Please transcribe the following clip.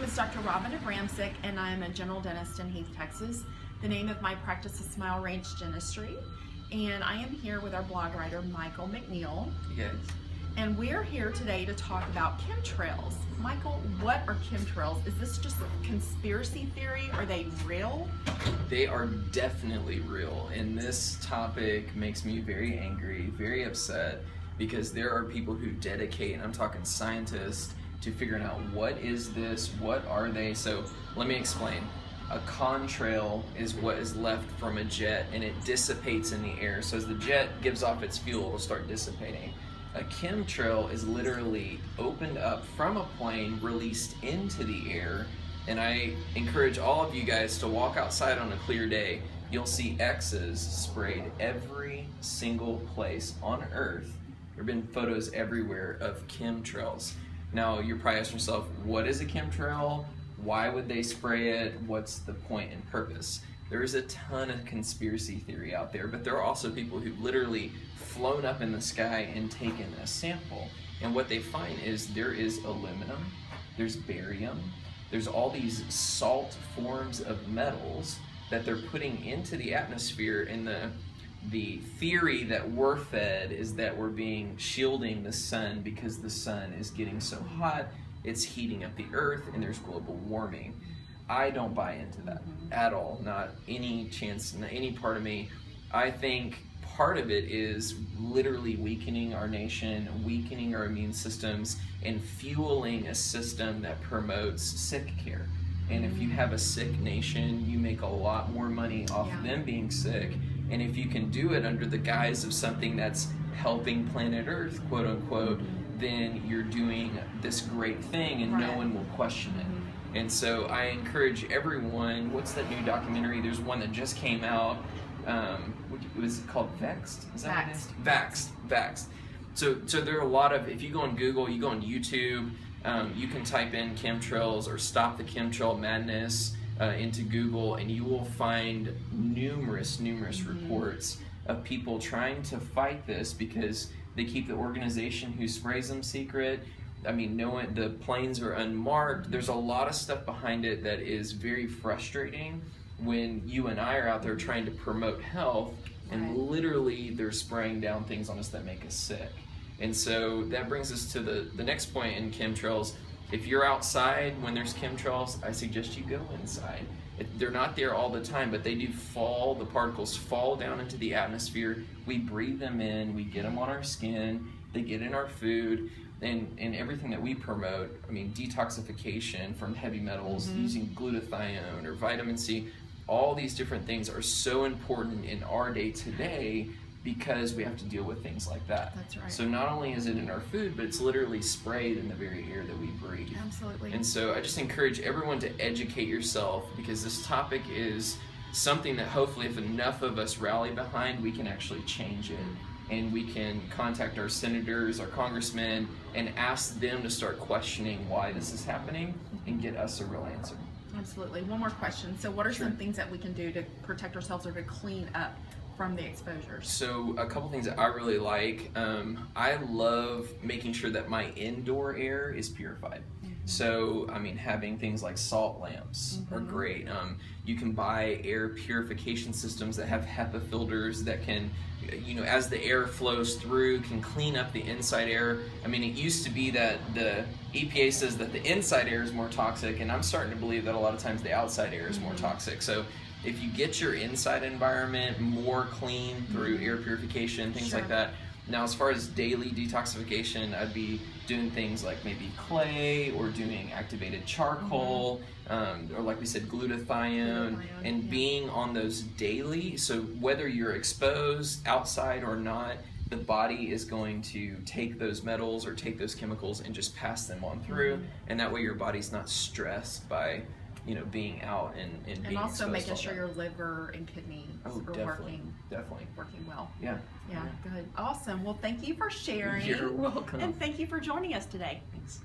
name is Dr. Robin Abramsick, and I'm a general dentist in Heath, Texas. The name of my practice is Smile Range Dentistry, and I am here with our blog writer, Michael McNeil. Yes. And we're here today to talk about chemtrails. Michael, what are chemtrails? Is this just a conspiracy theory? Are they real? They are definitely real, and this topic makes me very angry, very upset, because there are people who dedicate, and I'm talking scientists, to figuring out what is this, what are they. So let me explain. A contrail is what is left from a jet, and it dissipates in the air. So as the jet gives off its fuel, it will start dissipating. A chemtrail is literally opened up from a plane, released into the air, and I encourage all of you guys to walk outside on a clear day. You'll see X's sprayed every single place on Earth. There have been photos everywhere of chemtrails. Now you're probably asking yourself, what is a chemtrail? Why would they spray it? What's the point and purpose? There is a ton of conspiracy theory out there, but there are also people who've literally flown up in the sky and taken a sample. And what they find is there is aluminum, there's barium, there's all these salt forms of metals that they're putting into the atmosphere, and the theory that we're fed is that we're shielding the sun because the sun is getting so hot, it's heating up the earth, and there's global warming. I don't buy into that at all, not any chance, not any part of me. I think part of it is literally weakening our nation, weakening our immune systems, and fueling a system that promotes sick care. And if you have a sick nation, you make a lot more money off them being sick. And if you can do it under the guise of something that's helping planet Earth, quote unquote, then you're doing this great thing, and no one will question it. And so I encourage everyone, what's that new documentary? There's one that just came out. Was it called Vexed? Is that what it is? Vaxxed. So there are a lot of, if you go on Google, you go on YouTube, you can type in chemtrails or stop the chemtrail madness into Google, and you will find numerous reports of people trying to fight this because they keep the organization who sprays them secret. I mean, the planes are unmarked. There's a lot of stuff behind it that is very frustrating when you and I are out there trying to promote health, and literally they're spraying down things on us that make us sick. And so that brings us to the next point in chemtrails. If you're outside when there's chemtrails, I suggest you go inside. They're not there all the time, but they do fall, the particles fall down into the atmosphere. We breathe them in, we get them on our skin, they get in our food, and everything that we promote. I mean, detoxification from heavy metals, using glutathione or vitamin C, all these different things are so important in our day today because we have to deal with things like that. That's right. So not only is it in our food, but it's literally sprayed in the very air that we breathe. Absolutely. And so I just encourage everyone to educate yourself, because this topic is something that hopefully if enough of us rally behind, we can actually change it. And we can contact our senators, our congressmen, and ask them to start questioning why this is happening and get us a real answer. Absolutely. One more question. So what are some things that we can do to protect ourselves or to clean up from the exposures? So a couple things that I really like. I love making sure that my indoor air is purified. So, I mean, having things like salt lamps are great. You can buy air purification systems that have HEPA filters that can, as the air flows through, can clean up the inside air. I mean, it used to be that the EPA says that the inside air is more toxic, and I'm starting to believe that a lot of times the outside air is more toxic. So if you get your inside environment more clean through air purification, things like that. Now, as far as daily detoxification, I'd be doing things like maybe clay, or doing activated charcoal, or like we said, glutathione, and being on those daily. So whether you're exposed outside or not, the body is going to take those metals or take those chemicals and just pass them on through, and that way your body's not stressed by being out and being and also exposed making all sure that. your liver and kidneys are working well. Yeah, good. Awesome. Well, thank you for sharing. You're welcome. And thank you for joining us today. Thanks.